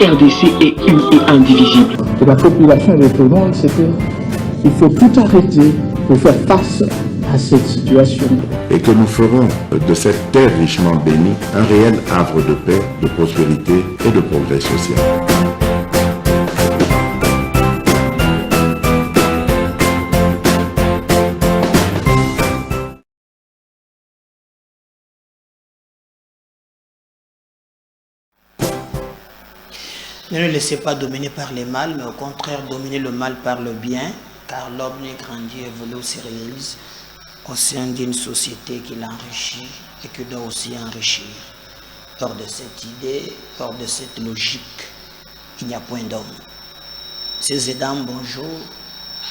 RDC est une et indivisible. Et la population répondante, c'est qu'il faut tout arrêter pour faire face à cette situation. Et que nous ferons de cette terre richement bénie un réel havre de paix, de prospérité et de progrès social. Ne le laissez pas dominer par le mal, mais au contraire dominer le mal par le bien, car l'homme est grandi, évolue, se réalise au sein d'une société qui l'enrichit et qui doit aussi enrichir. Hors de cette idée, hors de cette logique, il n'y a point d'homme. Ces dames, bonjour.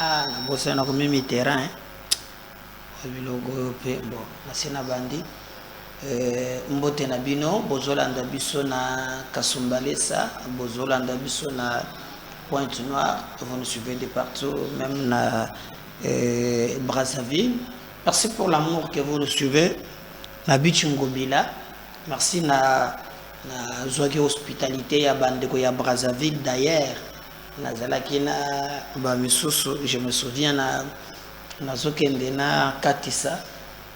Ah, on a comme un terrain. Bon, c'est un bandit. Mbote na bino bozolanda biso na Kasumbalesa, bozolanda biso na Pointe-Noire, vous nous suivez de partout, même na Brazzaville. Merci pour l'amour que vous nous suivez na Bichungobila. Merci na zoaki hospitalité ya bandeko ya Brazzaville. D'ailleurs nazalaki na ba misusu, je me souviens na zokende na Katisa.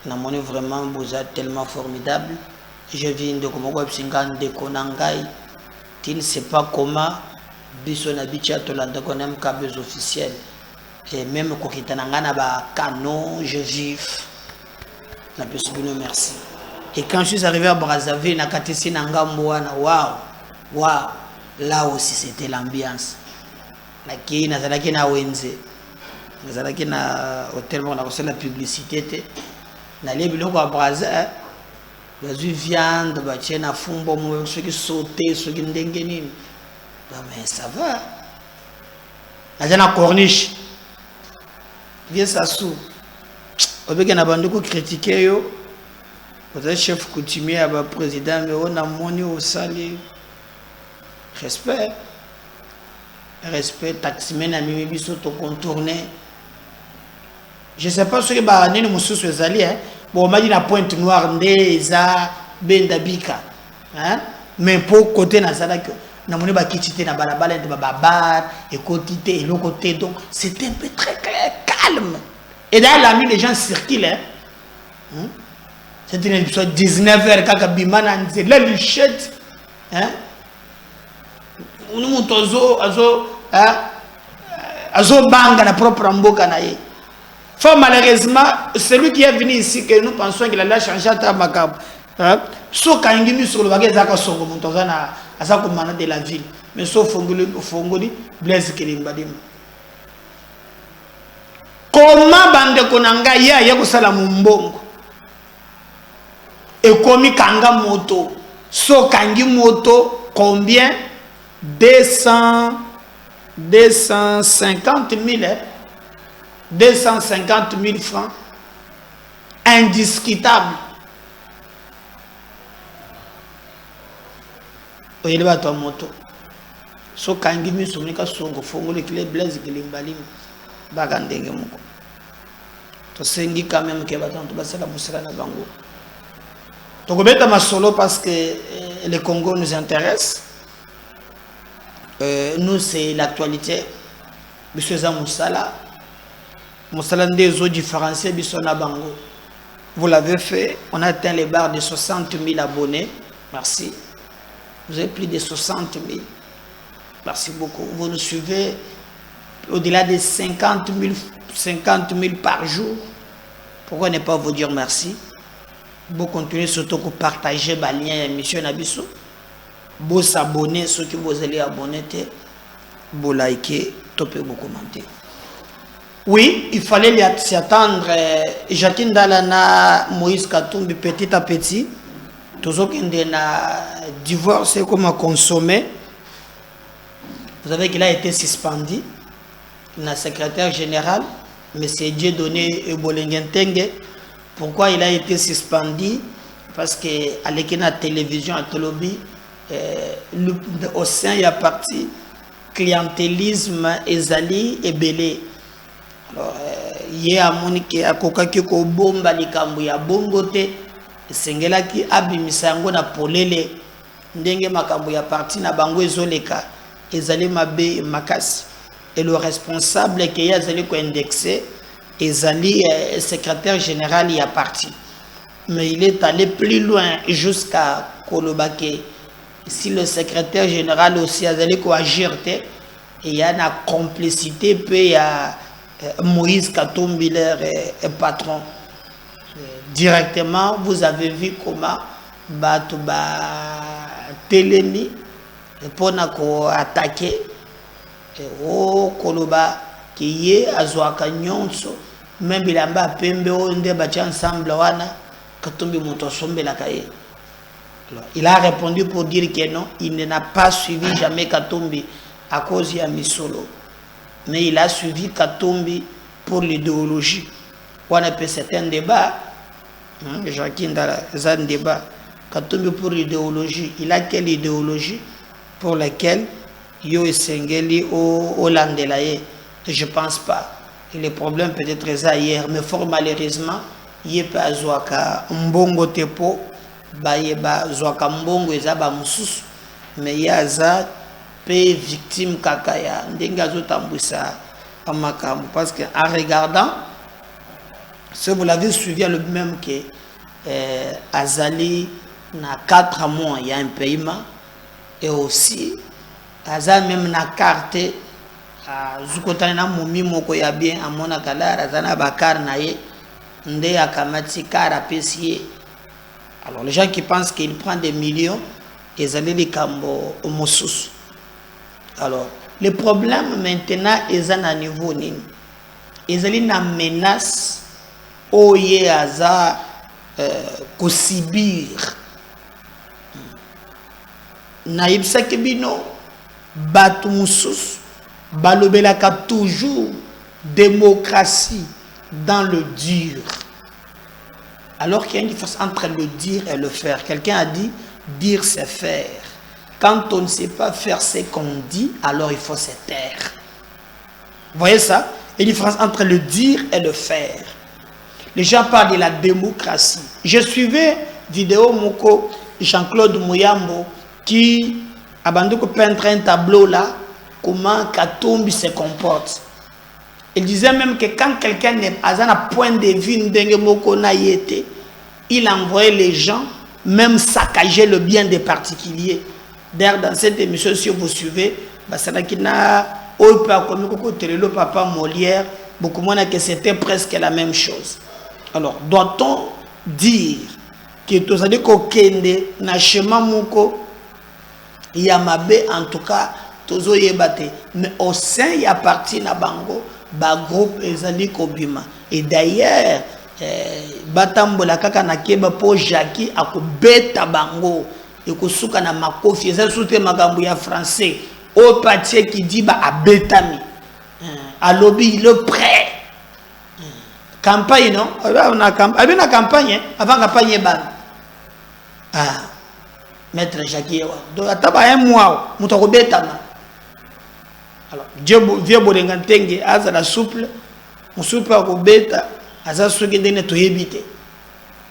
Namoni vraiment vous êtes tellement formidable. Je viens de Komoko Psingan de Konangai. Il ne sait pas comment biso na bicha tolanda konem kabez officiel. Et même kokitananga ba canon, je vive. Na pesubino merci. Et quand je suis arrivé à Brazzaville na Katisi na Ngamboana, waouh. Là aussi c'était l'ambiance. Laki nazalaki na Wenze. Nazalaki na hôtel on a reçu la publicité. Na les biloko à Brazza, bazu viande, batie na fumbo mo ceux qui sauter, ceux qui ndengeni. Mais ça va. Na na corniche. Viens ça sous. Obeke na bandeko critiquer yo. Vous êtes chef coutumier à ba président mais on a moni au sali. Respect. Respect taximen a mimi biso to contourner. Je ne sais pas ce que Barani nous sous les alliés. Bon, on m'a dit la Pointe-Noire, Ndeza, Bendabika. Mais pour côté Nazareth, on a dit que na balabala de babar, et côté et l'autre côté. Donc, c'était un peu très clair, calme. Et d'ailleurs, la nuit, les gens circulent. C'était une épisode 19h, quand Bimana disait, la lichette. On nous montre azo banga la propre mboka na ye. Malheureusement, celui qui est venu ici, que nous pensons qu'il allait changer à Makab, sauf quand il est sur le bagage à Songo, à sa commandant de la ville, mais sauf Fongoli, Blaise Kelimbadim. Comment Bande Konanga ya kusala mumbongo? Et comme Kanga moto, so Kangi moto, combien? 250 000 250 000 francs, indiscutable. Vous voyez ton moto. So kangi mi soumika songo fongo le clé Blaise Kelimbalim bagandenge moko. To sengi quand même que baton to basala musala na bango. To kobeta masolo parce que le Congo nous intéresse. Nous c'est l'actualité. Monsieur Zamoussala. Moussalande zo différencié Bissona Bango. Vous l'avez fait, on a atteint les barres de 60 000 abonnés. Merci. Vous avez plus de 60 000. Merci beaucoup. Vous nous suivez au-delà de 50 000 par jour. Pourquoi ne pas vous dire merci? Vous continuez surtout que partager les liens émission Nabiso. Vous s'abonner, ceux qui vous allez abonner, vous liker, vous commenter. Oui, il fallait s'y attendre. Jacqueline Dalana, Moïse Katumbi, petit à petit. Tous ceux qui ont divorcé comme à consommer. Vous savez qu'il a été suspendu. Le secrétaire général, M. Dieudonné Ebolengentenge. Pourquoi il a été suspendu? Parce qu'à la télévision, à Tolobi, au sein, il y a parti clientélisme, Ezali et Belé. Alors, il y a un qui a kokaki ko bomba likambu ya bongote, sengela ki abimisango na polele. ndenge makambo ya parti na bango ezoleka ezali mabe makasi et le responsable qui est azali ko indexé ezali secrétaire général ya parti. Mais il est allé plus loin jusqu'à kolobake si le secrétaire général aussi azali ko agir et il y a une complicité puis à Moïse Katumbi leur patron. Directement, vous avez vu comment Batouba Telemi pour attaquer au Koloba qui est à Zouakanyonso, même Bilamba Pembe, on débattu ensemble, Katumbi Montosombe la Kaye. Il a répondu pour dire que non, il n'a pas suivi jamais Katumbi à cause de Misolo. Mais il a suivi Katumbi pour l'idéologie. On appelle c'est un débat. Jacqueline c'est un débat. Katumbi pour l'idéologie. Il a quelle idéologie pour laquelle Yo et Sengeli au Landelaye? Je ne pense pas. Et le problème peut-être ça hier. Mais fort malheureusement, il n'y a pas Zouaka Mbongo Tepo. Bayeba Zouaka Mbongo et Zaba Moussous. Mais il y a ça. Victime kakaya ndengazo tamboussa amakambo parce que en regardant si vous l'avez suivi le même que Azali na 4 mois il y a un paiement et aussi Azali même na carte zukotana na momi moko ya bien amona kala Azana bakar na ye nde akamati kara pesier. Alors les gens qui pensent qu'il prend des millions et Azali les kambo mosus. Alors, le problème maintenant est à niveau nini. Ils ont une menace au Yéaza Kosibir. Naïb Sakebino, Batumusus, Balobelaka toujours démocratie dans le dur. Alors qu'il y a une différence entre le dire et le faire. Quelqu'un a dit dire c'est faire. Quand on ne sait pas faire ce qu'on dit, alors il faut se taire. Vous voyez ça? Il y a une différence entre le dire et le faire. Les gens parlent de la démocratie. Je suivais vidéo Moko Jean-Claude Mouyambo qui a peindre un tableau là, comment Katumbi se comporte. Il disait même que quand quelqu'un n'est pas à un point de vue, il envoyait les gens même saccager le bien des particuliers. D'ailleurs, dans cette émission, si vous suivez, papa Molière, beaucoup moins que c'était presque la même chose. Alors, doit-on dire que tous les kokende na chemin moko yamabe en tout cas tozo yebate, mais au sein y a parti na bango ba groupe ezali kobima. Et d'ailleurs, batambola kaka na keba po Jackie akobeta bango. Et que souka na makofi ça soute makambo ya français au parti qui dit ba abetami à lobby le prêt campagne non on a campagne avant campagne ban maître Jackie donc ataba un mois mutako betama. Alors Dieu bolengantenge aza la souple musupe ko beta aza souki ndene to yebite.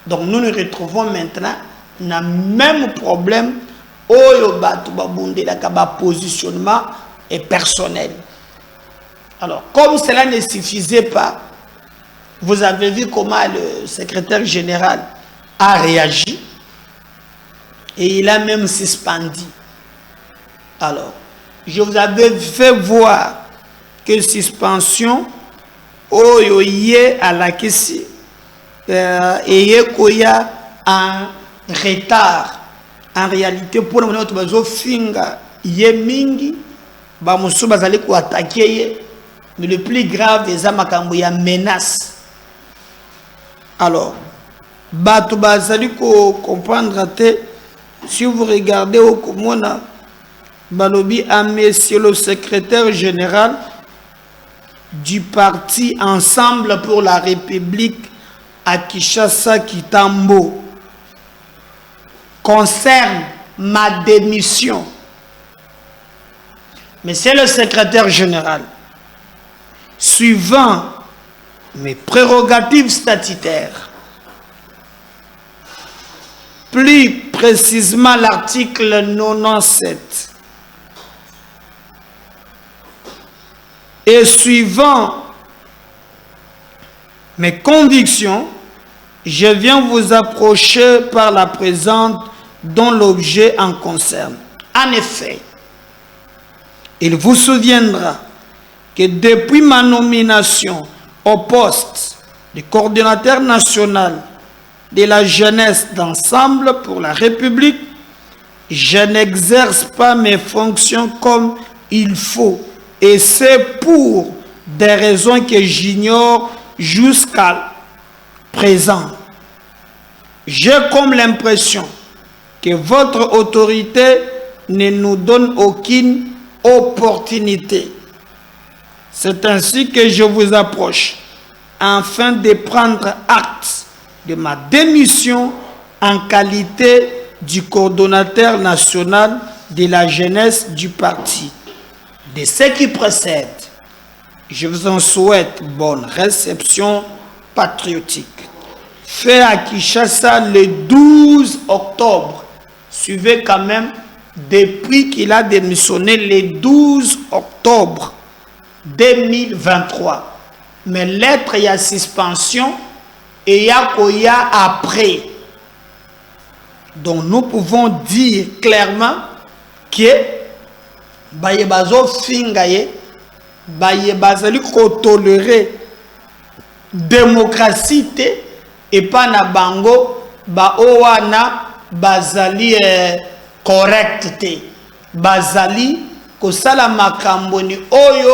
Donc nous nous retrouvons maintenant na même problème oyo batu babunde la kaba positionnement et personnel. Alors comme cela ne suffisait pas, vous avez vu comment le secrétaire général a réagi et il a même suspendu. Alors je vous avais fait voir que suspension oyo yé à la kesi et koya en retard. En réalité, pour nous, nous avons finga yemingi, ba musu bazali ko attaquer, mais le plus grave c'est makambo ya menace. Alors, batu bazali ko comprendre te, si vous regardez au komona balobi a monsieur le secrétaire général du parti Ensemble pour la République à Kinshasa Kitambo concerne ma démission. Monsieur le secrétaire général, suivant mes prérogatives statutaires, plus précisément l'article 97. Et suivant mes convictions, je viens vous approcher par la présente dont l'objet en concerne. En effet, il vous souviendra que depuis ma nomination au poste de coordonnateur national de la jeunesse d'ensemble pour la République, je n'exerce pas mes fonctions comme il faut. Et c'est pour des raisons que j'ignore jusqu'à présent. J'ai comme l'impression que votre autorité ne nous donne aucune opportunité. C'est ainsi que je vous approche, afin de prendre acte de ma démission en qualité du coordonnateur national de la jeunesse du parti. De ce qui précède, je vous en souhaite bonne réception patriotique. Fait à Kinshasa le 12 octobre. Suivez quand même, depuis qu'il a démissionné le 12 octobre 2023. Mais lettre, il y a suspension et il y a Koya après. Donc nous pouvons dire clairement que Bayebazo Fingaye, Bayebazali ko tolérer démocratie et pas na bango ba owana bazali correct te bazali ko sala makambo ni oyo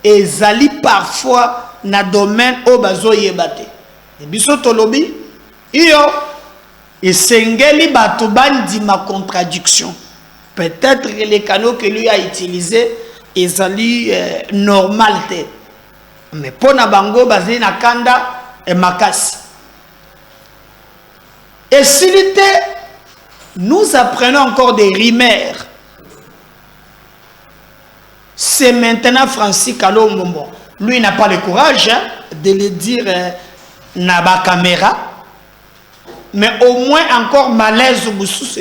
ezali parfois na domaine o bazo yebate e biso tolobi iyo esengeli bato bandi ma contradiction. Peut-être que les canaux que lui a utilisés ezali normal te, mais pour na bango bazali na kanda et makasi. Et s'il était, nous apprenons encore des rumeurs. C'est maintenant Francis Kalombo. Lui n'a pas le courage de le dire na ba caméra, mais au moins encore malaise ou sous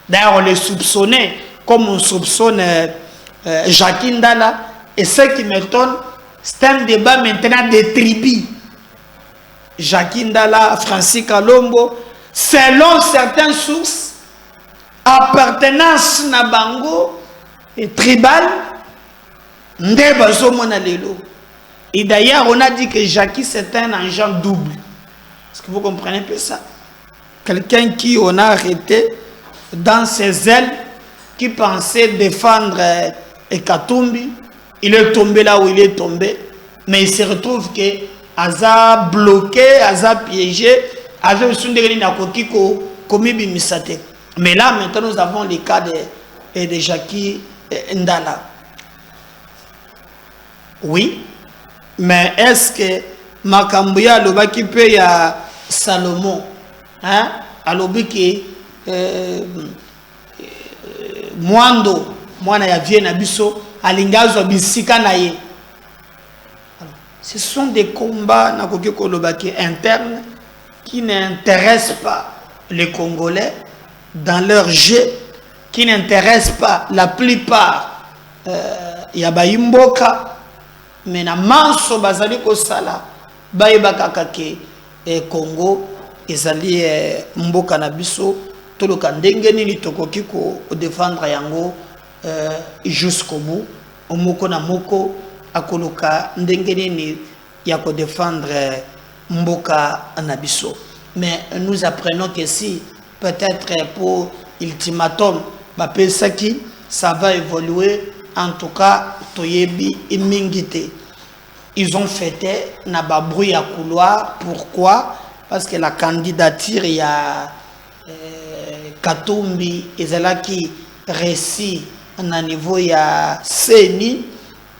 d'ailleurs on le soupçonnait comme on soupçonne Jacques Ndala. Et ce qui m'étonne, c'est un débat maintenant de tribus. Jacques Ndala, Francis Kalombo, selon certaines sources, appartenance na bango et tribal, et d'ailleurs on a dit que Jacques c'est un agent double. Est-ce que vous comprenez un peu ça? Quelqu'un qui on a arrêté dans ses ailes, qui pensait défendre Katumbi, il est tombé là où il est tombé, mais il se retrouve que Aza bloqué, Aza piégé, Aza commis bimisate. Mais là maintenant nous avons le cas de Jackie Ndala. Oui, mais est-ce que Makambuya Lobaki peut ya Salomon, hein, Alobiki Mwando, mwana ya vie na biso, alingazo bisika na ye. Ce sont des combats internes qui n'intéressent pas les Congolais dans leur jeu, qui n'intéressent pas la plupart Yabayimboka, mais na manso bazali ko sala bayebaka kake Congo ezali mboka na biso toloka ndenge nini tokoki ko défendre yango jusqu'au bout omoko na moko akoloka ndenge nini ya ko défendre mboka na biso. Mais nous apprenons que si peut-être pour ultimatum bapesaki ça va évoluer. En tout cas toyebi imingite ils ont fêté na ba bruit à couloir. Pourquoi? Parce que la candidature il y a Katumbi ezalaki réussi à niveau il y a CENI.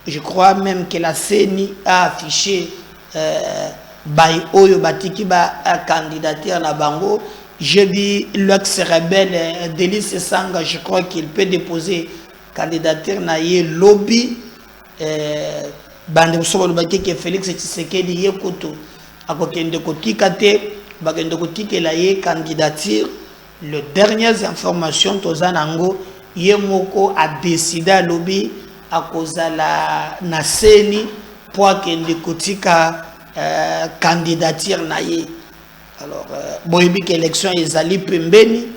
Je crois même que la CENI a affiché Bay Oyo Batiki ba candidature na bango. J'ai vu l'ex-rebelle Delis Sanga, je crois qu'il peut déposer candidature na ye lobby bande so balobaki ke Félix Tshisekedi ye koto akokende kotika te bakende kotikela ye candidature les dernières informations Tozanango Yemoko a décidé à lobby à cause de la Naseni pour qu'il y ait candidature naïe. Alors, boyebi que l'élection est allée pembeni,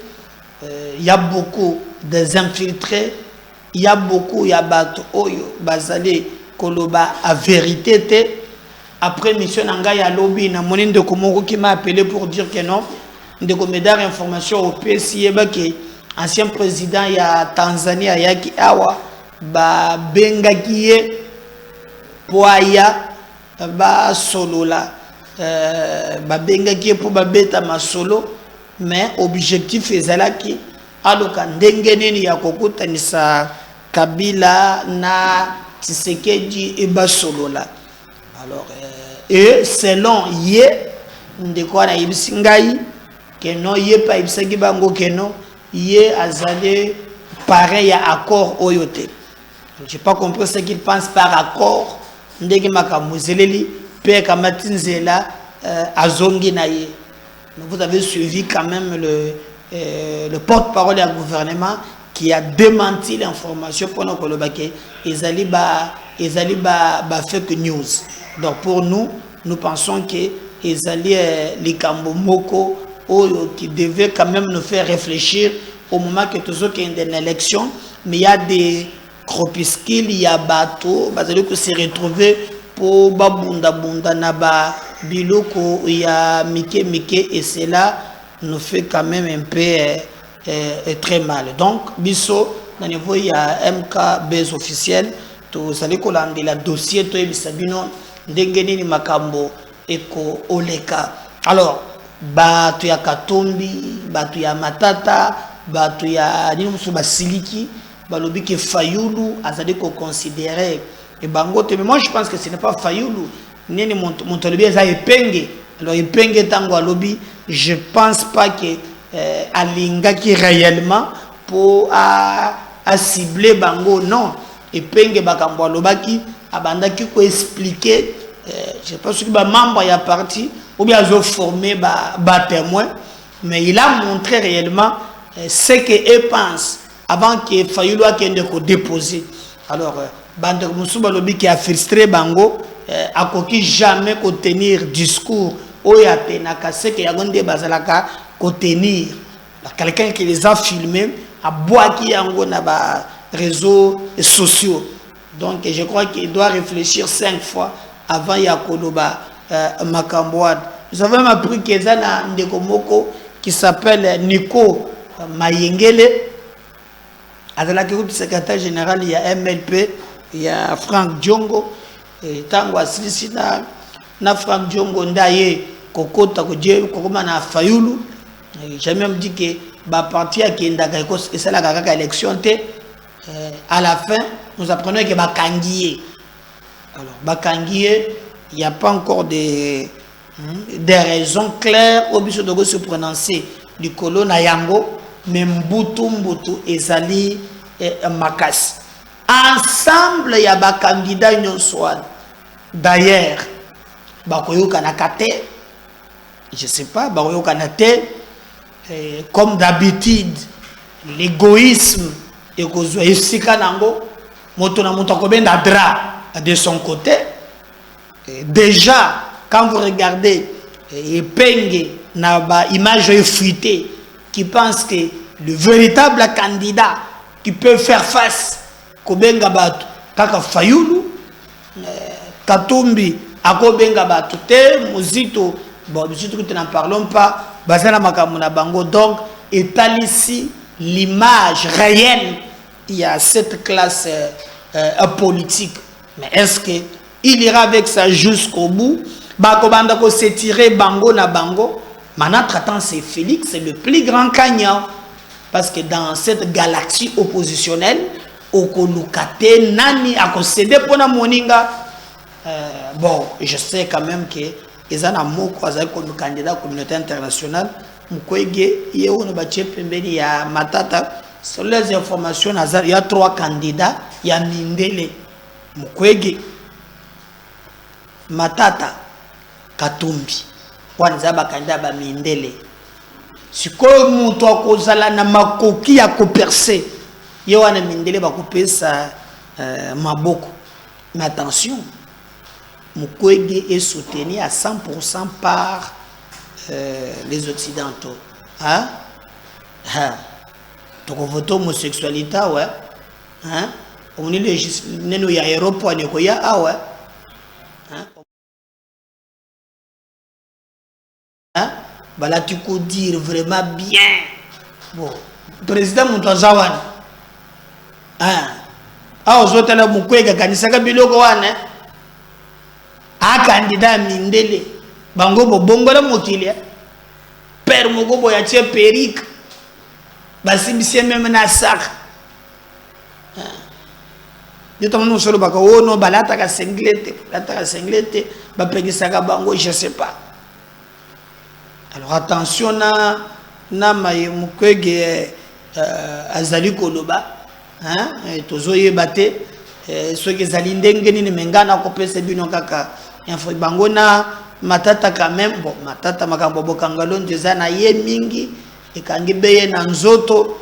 il y a beaucoup des infiltrés, il y a beaucoup, il y a bateau, oyo, bazali, koloba, à vérité, après mission nanga ya lobby, na monin de Komoko qui m'a appelé pour dire que non, de me donner information au PSI, que ancien président ya Tanzanie, Yaki Awa, ba benga kiye, poaya, ba solo la. Babenga qui est pour babeta ma solo mais objectif ezalaki aloka ndenge nini ya kokutanisa Kabila na Tshisekedi et basolola. Alors et selon ye ndeko na ibisingai que non ye pa ibisaki bango que non ye azale pareil à accord oyote. J'ai pas compris ce qu'il pense par accord ndenge makamuzeleli. Père Kamatinzela Azongi Naye. Vous avez suivi quand même le porte-parole du gouvernement qui a démenti l'information pour nous que les fake news. Donc pour nous, nous pensons que les Kambomoko qui devaient quand même nous faire réfléchir au moment que tous autres ont une élection, mais il y a des groupuscules, il y a bateaux, qui se retrouvent pour babunda bunda naba biloko ya mike mike et cela nous fait quand même un peu très mal. Donc biso na niveau ya MK base officiel to sali ko landela dossier to ebisabino ndenge nini makambo eko oleka. Alors batu ya Katumbi, batu ya Matata, batu ya nini musu basiliki balobi ke Fayulu azali ko considérer. Et Bangote, mais moi je pense que ce n'est pas Fayoulou. Nini Montolobi a épingué. Alors épingué tango à lobby, je pense pas que Alinga qui réellement pour à cibler Bango, non. Épingué Bakambo Lobaki, Abanda qui peut expliquer, je pense que les membres y a parti, ou bien ils ont formé ba témoin, mais il a montré réellement ce qu'ils pensent avant que Fayoulou a déposé. Alors, Bande Moussouba Lobi qui a frustré Bango, a coquille jamais contenir discours, oyate nakase que yagonde bazalaka contenir. Quelqu'un qui les a filmés, a boit qui yango na ba réseaux sociaux. Donc je crois qu'il doit réfléchir 5 fois avant Yakoloba Makambouad. Nous avons appris qu'il y a un Ndekomoko qui s'appelle Nico Mayengele. Avec le secrétaire général, il y a MLP, il y a Franck Diongo, et Tango Asilisi na Franck Diongo Ndaye, Kokota Kodje, Kokoma na Fayoulou. J'ai même dit que ma partie qui est d'accord, et c'est la élection, à la fin, nous apprenons que Bakanguié. Alors, Bakanguié, il n'y a pas encore des raisons claires au but de se prononcer du colon Nayango. Mais Mbutu ezali Makas. Ensemble, il y a des candidats. D'ailleurs, Bakoyo Kanakate, je ne sais pas, Bakoyo Kanate, comme d'habitude, l'égoïsme et de son côté. Déjà, quand vous regardez Penge, Naba, image fuitée, qui pense que le véritable candidat qui peut faire face Kobenga Batu, Kaka Fayoulou, Katumbi, Akobenga Batu, Muzito, bon, nous n'en parlons pas, Bazana Makamuna Bango, donc, étant ici l'image réelle, il y a cette classe politique. Mais est-ce qu'il ira avec ça jusqu'au bout? Bakobanda ko s'étirer Bango na Bango. Maintenant, traitant c'est Félix, c'est le plus grand gagnant. Parce que dans cette galaxie oppositionnelle, Okolukate, Nani, a concédé pour la Moninga. Bon, je sais quand même que les Anamoko, comme candidat à la communauté internationale, Mukwege, il y a Matata. Sur les informations, il y a 3 candidats. Il y a Mindele, Mukwege, Matata, Katumbi. Wanzaba candidat ba Mindele. sikoyo mutu akozala na makoki ya koperce ye wana mindele bakopesa maboko. Mais attention, Mukwege est soutenu à 100% par les Occidentaux. Hein? Donc on vote homosexualité, ouais. Hein? On est législateur, il y a Europe, il y a ah ouais. Hein? Bah là tu peux dire vraiment bien. Bon, président Moutazawan. Hein? Ah, aux autres là, Mukwege kanisaka biloko wana. Ah, candidat mindele. Bango bo bongo la mokilia. Père moko bo ya tie perique. Basi bisie même na sac. Yo tomo solo baka o no balata ka singlete, ba pegisaka bango je sais pas. Alors attention na maye Mukwege azali koloba, hein, tozoye bate ceux qui zali ndenge ni mengana ko pesa bino kaka info bango na matata quand même bon matata makambo bokangalo ndeza na ye mingi ekangi beye na nzoto.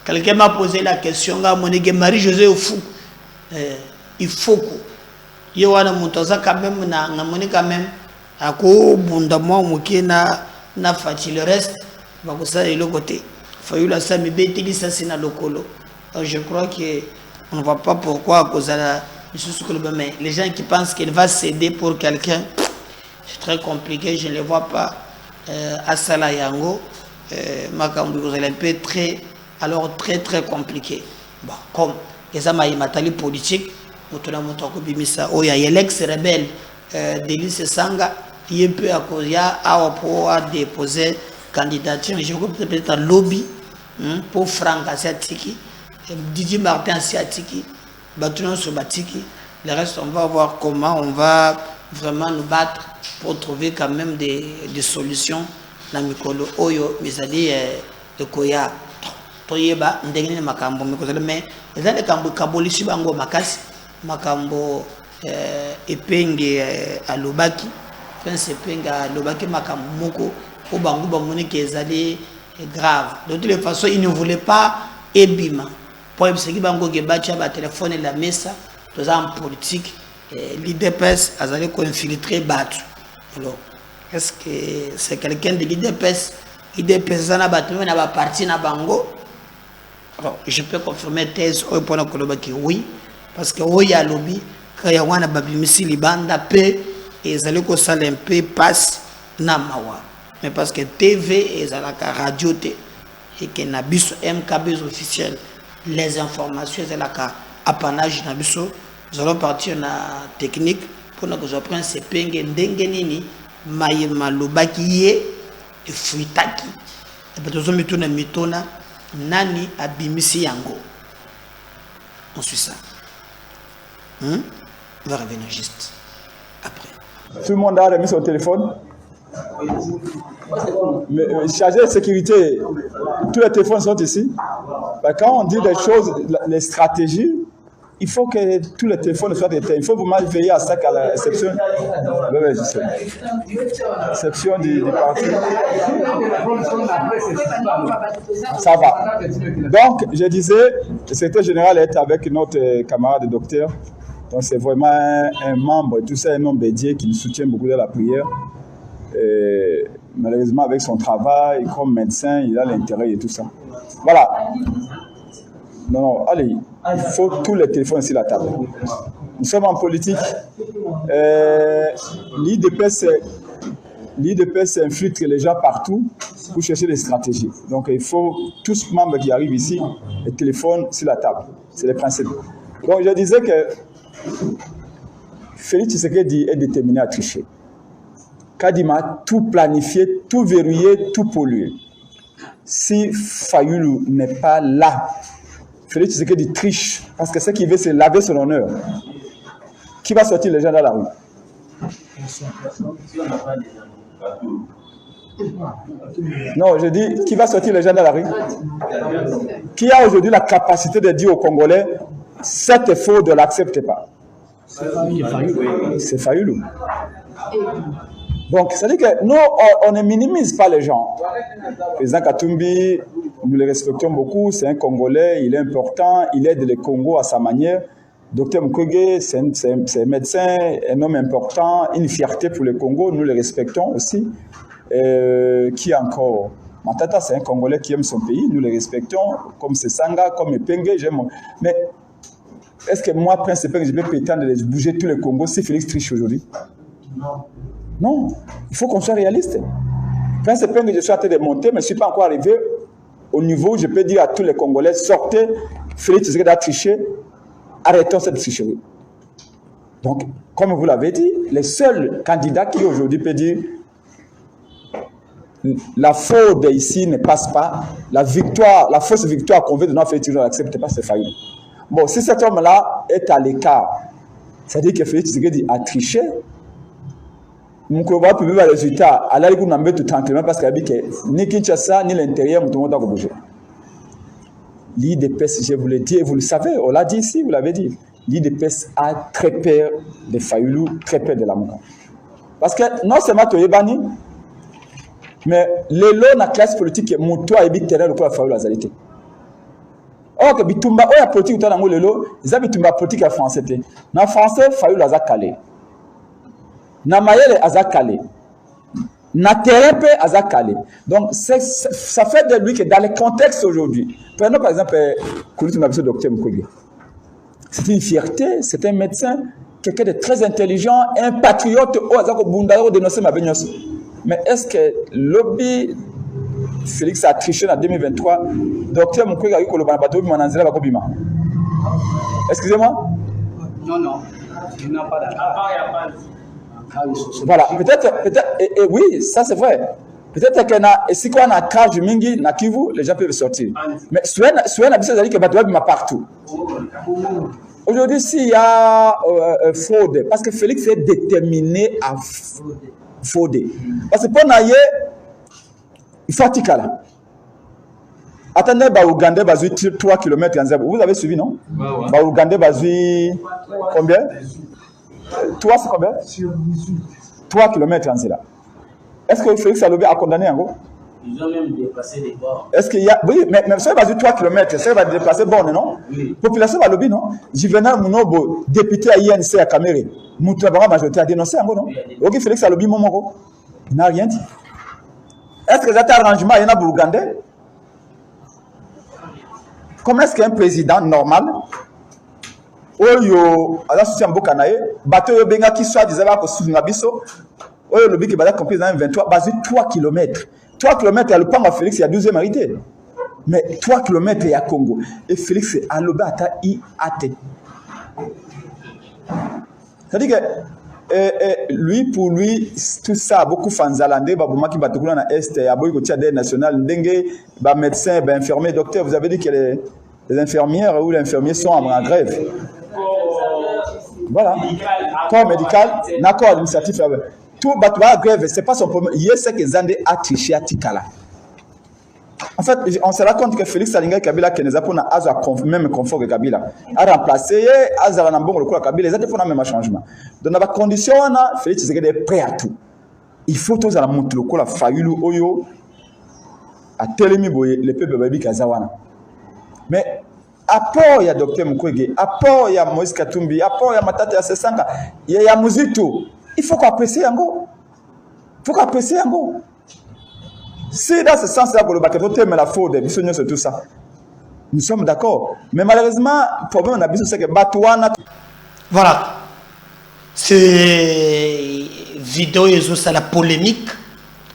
Quelqu'un m'a posé la question Marie-Josée Fou il faut que ye wana montoza quand même na ngamoni quand même ako bunda mo moké na fati le reste va ko ça le côté fayula ça mi beteli ça c'est na lokolo. Je crois que on ne voit pas pourquoi à cause de la mais les gens qui pensent qu'il va céder pour quelqu'un c'est très compliqué, je ne le vois pas. À Sala Yango makambo vous allez peu très alors très compliqué. Bon, comme les matali politique, motona motoko bimisa oya l'ex rebelle Délice Sanga, il peut à cause à pouvoir déposer candidature, je crois peut-être un lobby pour Franck Asiatiki, Didier Martin Asiatiki, Batunan Sobatiki. Le reste, on va voir comment on va vraiment nous battre pour trouver quand même des solutions. Dans Mikolo Oyo, Misali de Koya. Toyeba ndengene makambo mikozele mais ezale kambo kabolishi bango makasi makambo epenge alobaki pense epenge alobaki makambo moko o bango bamoni ke ezali grave. De toutes les façons il ne voulait pas ebima pour ebiseki bango ke bacha ba téléphone la mesa toza en politique l'IDPS azali ko infiltrer batu. Alors est-ce que c'est quelqu'un de l'IDPS zana batu na ba parti na bango? Alors, je peux confirmer thèse au point de oui, parce que oui, il y a lobby, quand il y a un babimisi libanda paix et zali ko sala un peu passe na mawa. Mais parce que TV et zalaka radio et que nabiso MKB officiel les informations zalaka apanage nabiso, nous allons partir na technique pour nous apprendre ces penge ndenge nini mayema lobaki ye et fuitaki. Et puis nous mitona mitona nani abimisi yango. On suit ça. On va revenir juste après. Tout le monde a remis son téléphone. Mais chargé de sécurité, tous les téléphones sont ici. Ben, quand on dit des choses, les stratégies, il faut que tous les téléphones soient éteints. Il faut vraiment veiller à ça qu'à la exception. Oui, je sais. Exception du parti. Ça va. Donc, je disais, le secrétaire général est avec notre camarade docteur. Donc, c'est vraiment un membre, tout ça, un homme dédié qui nous soutient beaucoup dans la prière. Et, malheureusement, avec son travail, comme médecin, il a l'intérêt et tout ça. Voilà. Non, allez, il faut tous les téléphones sur la table. Nous sommes en politique. L'IDPS infiltre les gens partout pour chercher des stratégies. Donc, il faut tous membres qui arrivent ici, les téléphones sur la table. C'est le principe. Donc, je disais que Félix Tshisekedi est déterminé à tricher. Kadima a tout planifié, tout verrouillé, tout pollué. Si Fayoulou n'est pas là, Félix Tshisekedi triche, parce que ce qu'il veut, c'est laver son honneur. Qui va sortir les gens dans la rue? Non, je dis, qui va sortir les gens dans la rue? Qui a aujourd'hui la capacité de dire aux Congolais, cet effort ne l'accepte pas? C'est Fayoulou. Donc, ça veut dire que nous, on ne minimise pas les gens. Le président Katumbi, nous le respectons beaucoup, c'est un Congolais, il est important, il aide le Congo à sa manière. Dr Mukwege, c'est un médecin, un homme important, une fierté pour le Congo, nous le respectons aussi. Qui encore? Matata, c'est un Congolais qui aime son pays, nous le respectons, comme Sanga, comme Epenge, j'aime. Mais est-ce que moi, Prince Epenge, je vais prétendre de bouger tout le Congo si Félix triche aujourd'hui? Non. Non, il faut qu'on soit réaliste. Prince Epenge, je suis en train de monter, mais je ne suis pas encore arrivé au niveau où je peux dire à tous les Congolais, sortez, Félix Tshisekedi a triché, arrêtons cette tricherie. Donc, comme vous l'avez dit, les seuls candidats qui aujourd'hui peuvent dire la fraude ici ne passe pas, la fausse victoire qu'on veut de notre Félix Tshisekedi n'accepte pas, c'est failli. Bon, si cet homme-là est à l'écart, c'est-à-dire que Félix Tshisekedi a triché, mon combat peut vivre le résultat. Alors, il n'a tout tranquillement parce qu'il que ni Kinshasa ni l'intérieur, tout le monde a bougé. L'IDPS, je vous l'ai dit, et vous le savez, on l'a dit ici, vous l'avez dit. L'IDPS a très peur de Fayoulou, très peur de la Mouka. Parce que non seulement Toyebani, mais les lots de la classe politique, mon toit est terrain de quoi Fayoulou a zalité. Or, que Bitumba, la politique, ils ont Bitumba politique à français. Dans le français, Fayoulou a calé. Na mayele azakale, na terrain azakale. Donc ça fait de lui que dans le contexte aujourd'hui, prenons par exemple le docteur Mukwege. C'est une fierté, c'est un médecin, quelqu'un de très intelligent, un patriote. Mais est-ce que lobby Félix a triché en 2023? Docteur Mukwege a eu que excusez-moi. Non, il n'a pas d'accord. Voilà, peut-être, et oui, ça c'est vrai. Peut-être que si on a crash mingi na Kivu, les gens peuvent sortir. Mais soit on a dit que Batouab m'a partout. Aujourd'hui, s'il y a fraude, parce que Félix est déterminé à frauder. Parce que pour naïe, il faut Tikala. Attendez, Ougandais, 3 km en zèbre. Vous avez suivi, non? Ougandais, combien? Toi, c'est combien? 3 km en zéro. Est-ce que Félix Alobi a condamné en gros? Ils ont même dépassé les bords. Est-ce qu'il y a. Oui, mais ça va 3 km, ça va dépasser borne, non? Oui. Population Alobi, non? Juvenal Mounobo, député à INC à Caméré, Moutabara majorité a dénoncé en gros, non? Ok, Félix Alobi, mon il n'a rien dit. Est-ce que cet arrangement, il y en a pour Ougandais? Comment est-ce qu'un président normal, oyo azasusi mboka na ye bato yo benga ki soit disait ba ko sunga biso oyo lobi ki bala compris dans 23 basé 3 km à le panga Félix il y a 12e arité mais 3 km ya Congo et Félix a loba ata I ate c'est-à-dire que lui pour lui tout ça beaucoup fanzalande baboma ki batukuna na est ya boy ko tia des national ndenge ba médecin ba infirmier docteur vous avez dit que les infirmières ou les infirmiers sont en grève. Voilà. Corps médical, d'accord administratif. Tout battua grève, c'est pas son problème. Il y a ce que Zande a triché à Tikala. En fait, on se rend compte que Félix Salinga Kabila, qui nous a pour même confort que Kabila, a remplacé Azara Nambong le coup à Kabila, les autres font le même changement. Dans la condition, Félix Tshisekedi est prêt à tout. Il faut tous à la montre le coup la Fayoulou Oyo à Telemi Boye, le peuple Babi Kazawana. Mais apport il y a Dr Mukwege, apport il y a Moïse Katumbi, apport il y a Matata ya Sesanga, il y a Muzito. Il faut qu'on apprécie un go. Il faut qu'on apprécie un go. Si dans ce sens-là, pour le bac, mais la faute, c'est tout ça. Nous sommes d'accord. Mais malheureusement, le problème on a besoin c'est que Batouana. Voilà. C'est vidéo et ça la polémique.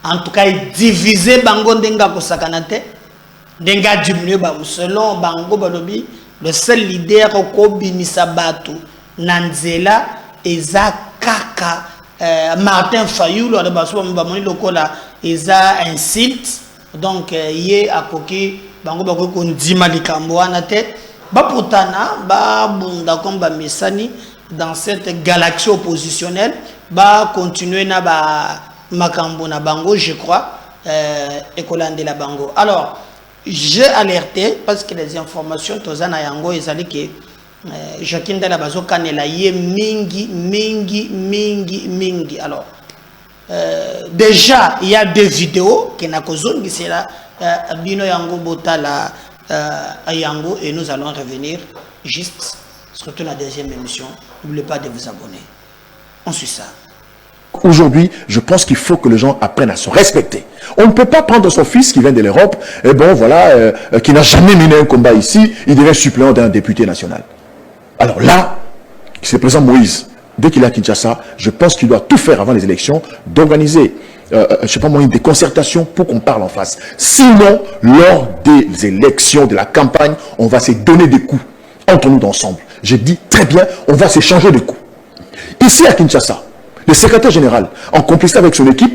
En tout cas, il divisé Bango Denga Kosakanate. Denga diminué selon Bango Balobi, le seul leader au Misabatu Nanzela Eza Kaka Martin Fayoulou de Basso Mbamoni Lokola Eza insulte donc yé a koki Bango Bako Kondima Likambo na tête ba pourtana ba bunda komba mesani dans cette galaxie oppositionnelle ba continuer na ba makambo na Bango je crois Ekolande la Bango. Alors j'ai alerté parce que les informations tozana yango ezali que Jacques Ndala bazo kanela ye mingi. Alors déjà, il y a des vidéos qui n'a qu'aux zones, c'est là, Bino Yango Botala Yango, et nous allons revenir juste, surtout la deuxième émission. N'oubliez pas de vous abonner. On suit ça. Aujourd'hui, je pense qu'il faut que les gens apprennent à se respecter. On ne peut pas prendre son fils qui vient de l'Europe, et bon, voilà, qui n'a jamais mené un combat ici, il devient suppléant d'un député national. Alors là, c'est le président Moïse. Dès qu'il est à Kinshasa, je pense qu'il doit tout faire avant les élections, d'organiser, je sais pas moi, des concertations pour qu'on parle en face. Sinon, lors des élections, de la campagne, on va se donner des coups entre nous ensemble. Je dis très bien, on va s'échanger des coups. Ici à Kinshasa, le secrétaire général, en complicité avec son équipe,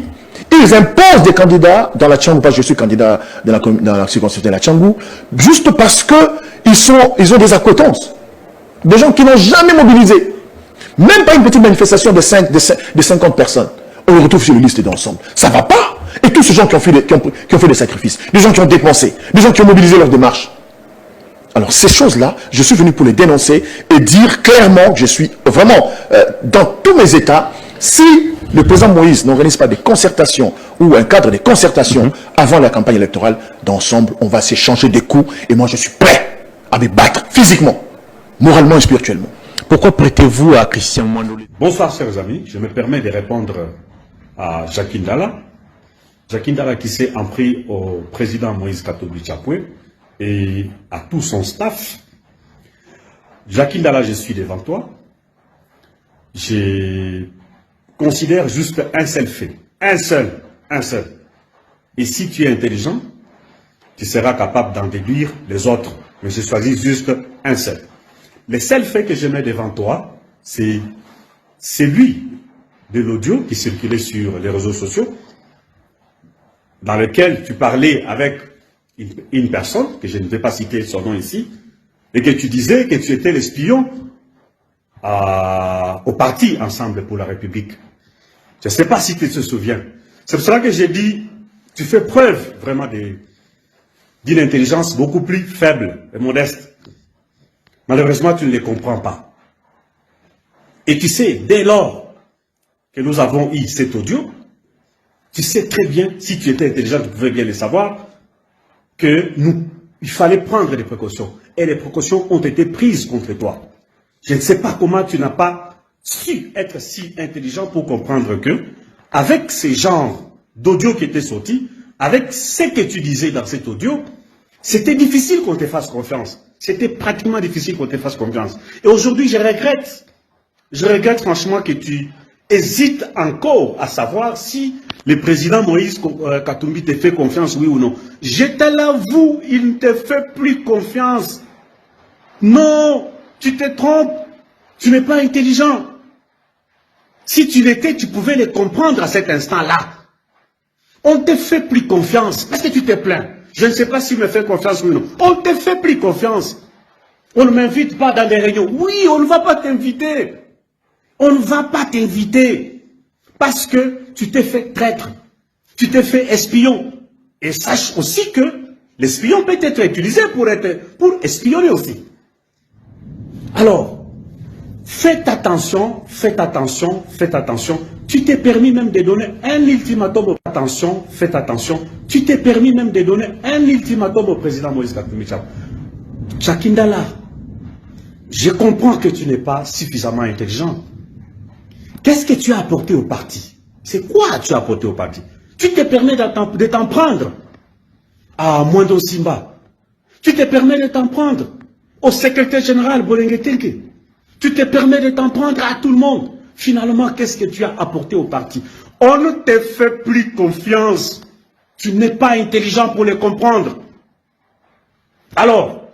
ils imposent des candidats dans la Tchangou, parce que je suis candidat dans la circonscription de la Tchangou, juste parce qu'ils ont des acquaintances. Des gens qui n'ont jamais mobilisé. Même pas une petite manifestation de 50 personnes. On les retrouve sur les listes d'ensemble. Ça ne va pas. Et tous ces gens qui ont fait des sacrifices, des gens qui ont dépensé, des gens qui ont mobilisé leur démarche. Alors ces choses-là, je suis venu pour les dénoncer et dire clairement que je suis vraiment dans tous mes états. Si le président Moïse n'organise pas des concertations ou un cadre de concertation avant la campagne électorale, d'ensemble, on va s'échanger des coups. Et moi, je suis prêt à me battre physiquement, moralement et spirituellement. Pourquoi prêtez-vous à Christian Mandolé? Bonsoir, chers amis. Je me permets de répondre à Jacques Ndala. Jacques Ndala qui s'est en pris au président Moïse Katumbi Chapwe et à tout son staff. Jacques Ndala, je suis devant toi. Je considère juste un seul fait. Un seul. Et si tu es intelligent, tu seras capable d'en déduire les autres. Mais je choisis juste un seul. Le seul fait que je mets devant toi, c'est celui de l'audio qui circulait sur les réseaux sociaux, dans lequel tu parlais avec une personne, que je ne vais pas citer son nom ici, et que tu disais que tu étais l'espion au parti Ensemble pour la République. Je ne sais pas si tu te souviens. C'est pour cela que j'ai dit, tu fais preuve vraiment d'une intelligence beaucoup plus faible et modeste. Malheureusement, tu ne les comprends pas. Et tu sais, dès lors que nous avons eu cet audio, tu sais très bien, si tu étais intelligent, tu pouvais bien le savoir, que il fallait prendre des précautions. Et les précautions ont été prises contre toi. Je ne sais pas comment tu n'as pas su être si intelligent pour comprendre que, avec ces genres d'audio qui étaient sortis, avec ce que tu disais dans cet audio, c'était difficile qu'on te fasse confiance. C'était pratiquement difficile qu'on te fasse confiance. Et aujourd'hui, je regrette franchement que tu hésites encore à savoir si le président Moïse Katumbi te fait confiance, oui ou non. Je te l'avoue, il ne te fait plus confiance. Non, tu te trompes. Tu n'es pas intelligent. Si tu l'étais, tu pouvais le comprendre à cet instant-là. On ne te fait plus confiance parce que tu te plains. Je ne sais pas s'il me fait confiance ou non. On ne te fait plus confiance. On ne m'invite pas dans des réunions. Oui, on ne va pas t'inviter. On ne va pas t'inviter. Parce que tu t'es fait traître. Tu t'es fait espion. Et sache aussi que l'espion peut être utilisé pour espionner aussi. Alors, faites attention. Tu t'es permis même de donner un ultimatum. Attention, faites attention. Tu t'es permis même de donner un ultimatum au président Moïse Katumbi Chapwe. Jacques Ndala, je comprends que tu n'es pas suffisamment intelligent. Qu'est-ce que tu as apporté au parti? C'est quoi tu as apporté au parti? Tu te permets de t'en prendre à Mwendo Simba. Tu te permets de t'en prendre au secrétaire général Bolenge Tenke. Tu te permets de t'en prendre à tout le monde. Finalement, qu'est-ce que tu as apporté au parti? On ne te fait plus confiance. Tu n'es pas intelligent pour les comprendre. Alors,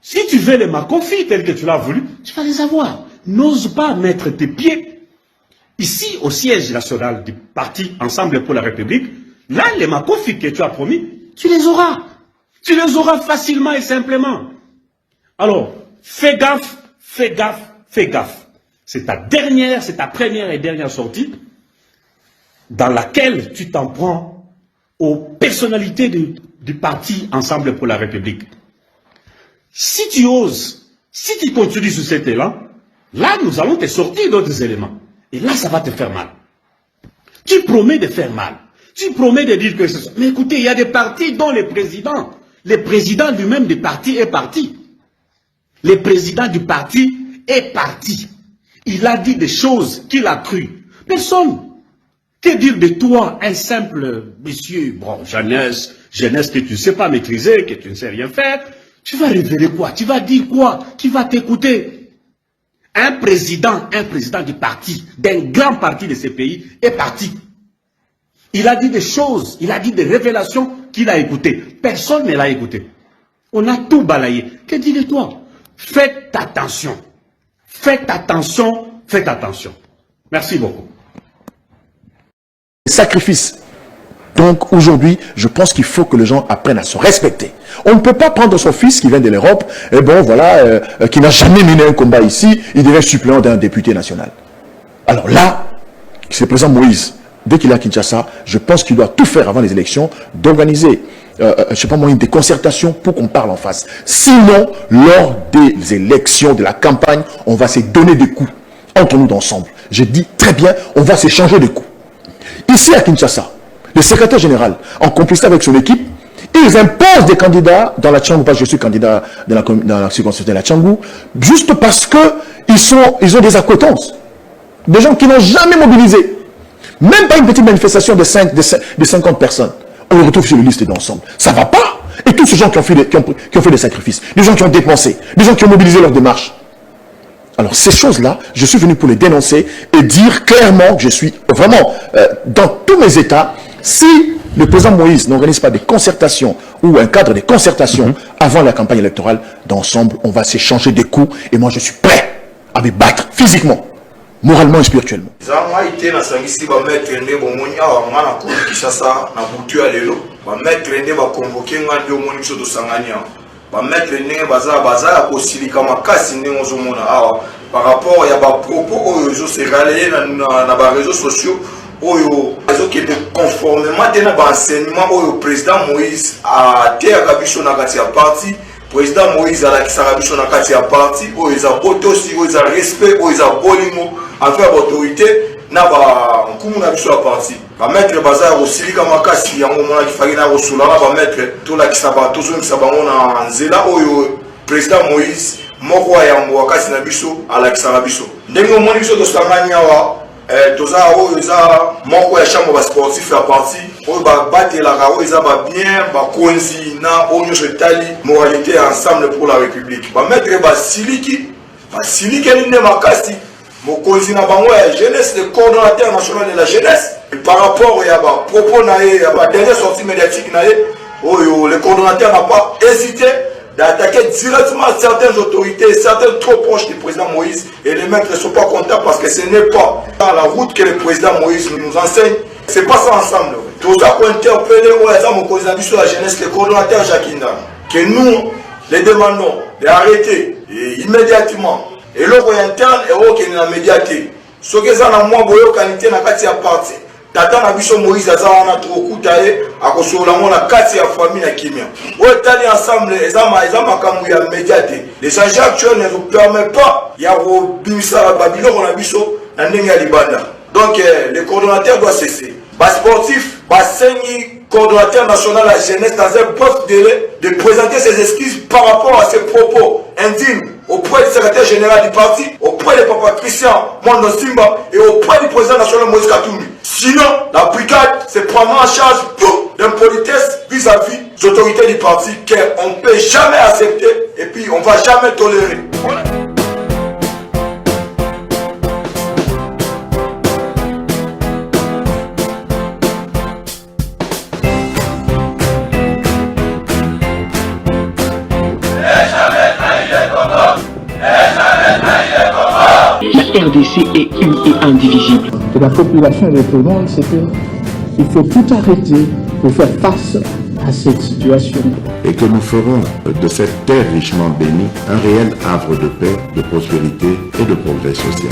si tu veux les Makofi tels que tu l'as voulu, tu vas les avoir. N'ose pas mettre tes pieds ici au siège national du parti Ensemble pour la République. Là, les Makofi que tu as promis, tu les auras. Tu les auras facilement et simplement. Alors, fais gaffe. C'est ta première et dernière sortie dans laquelle tu t'en prends aux personnalités du parti Ensemble pour la République. Si tu oses, si tu continues sur cet élan, là, nous allons te sortir d'autres éléments. Et là, ça va te faire mal. Tu promets de faire mal. Tu promets de dire que ce soit... Mais écoutez, il y a des partis dont le président lui-même des partis est parti. Le président du parti est parti. Il a dit des choses qu'il a cru. Personne. Que dire de toi, un simple monsieur, bon, jeunesse que tu ne sais pas maîtriser, que tu ne sais rien faire. Tu vas révéler quoi? Tu vas dire quoi? Qui va t'écouter? Un président du parti, d'un grand parti de ce pays, est parti. Il a dit des choses, il a dit des révélations qu'il a écoutées. Personne ne l'a écouté. On a tout balayé. Que dis de toi? Faites attention. Faites attention, faites attention. Merci beaucoup. Sacrifice. Donc aujourd'hui, je pense qu'il faut que les gens apprennent à se respecter. On ne peut pas prendre son fils qui vient de l'Europe, et bon voilà, qui n'a jamais mené un combat ici, il devient suppléant d'un député national. Alors là, c'est le président Moïse, dès qu'il est à Kinshasa, je pense qu'il doit tout faire avant les élections, d'organiser, je sais pas moi, des concertations pour qu'on parle en face. Sinon, lors des élections, de la campagne, on va se donner des coups entre nous ensemble. Je dis très bien, on va s'échanger des coups. Ici à Kinshasa, le secrétaire général, en complicité avec son équipe, ils imposent des candidats dans la Tchangou, parce que je suis candidat dans la circonscription de la Tchangou, juste parce qu'ils ont des acquaintances. Des gens qui n'ont jamais mobilisé. Même pas une petite manifestation de 50 personnes. On les retrouve sur les listes d'ensemble. Ça ne va pas. Et tous ces gens qui ont fait des sacrifices, des gens qui ont dépensé, des gens qui ont mobilisé leur démarche. Alors ces choses-là, je suis venu pour les dénoncer et dire clairement que je suis vraiment dans tous mes états. Si le président Moïse n'organise pas des concertations ou un cadre de concertation avant la campagne électorale, d'ensemble, on va s'échanger des coups et moi je suis prêt à me battre physiquement, moralement et spirituellement. Par rapport à propos aux réseaux sociaux, qui est conformément à l'enseignement au président Moïse a été parti, président Moïse a été parti, il a aussi, il a respect, il a bolimo, envers l'autorité, n'a pas un parti. Va mettre bazar aussi comme makasi yango mona ki fagina rosula va mettre tout la kisaba tout zo kisaba on nzela oyo président Moïse moko ya mwakasi na biso ala kisaba biso ndenge moni biso to sanganya wa toza oyo za moko ya chambre ba sportif ya parti oyo ba batela ka oyo za ba bien ba konzi na oyo je tali moralité ensemble pour la République va mettre ba siliki ni makasi mokonzi na bango ya jeunesse le coordonnateur national de la jeunesse. Par rapport à propos à la dernière sortie médiatique, le coordonnateur n'a pas hésité d'attaquer directement certaines autorités, certains trop proches du président Moïse, et les maîtres ne sont pas contents parce que ce n'est pas dans la route que le président Moïse nous enseigne. C'est pas ça ensemble. Tout ça qu'on interpelle la jeunesse, le coordonnateur Jacquinda, que nous les demandons d'arrêter immédiatement. Et l'autre interne est au Kenya médiaté. Ce que ça n'a moins de qualité na kati ya parti. Tata na biso Moïse aza na trokuta ye akosola mona kati ya famille na kimia. Ouais tali ensemble ezama makambu ya médiaté. Les agents actuels ne nous permettent pas ya robimisa babilo na biso na ndenge ya libanda. Donc le coordonnateur doit cesser. Bas sportif, Bassengi, coordonnateur national de la jeunesse dans un poste de présenter ses excuses par rapport à ses propos indignes auprès du secrétaire général du parti, auprès de Papa Christian Mondo Simba et auprès du président national Moïse Katumbi. Sinon, la brigade se prendra en charge toute l'impolitesse vis-à-vis des autorités du parti qu'on ne peut jamais accepter et puis on ne va jamais tolérer. Voilà. La RDC est une et indivisible. De la population et de tout le monde, c'est qu'il faut tout arrêter pour faire face à cette situation. Et que nous ferons de cette terre richement bénie un réel havre de paix, de prospérité et de progrès social.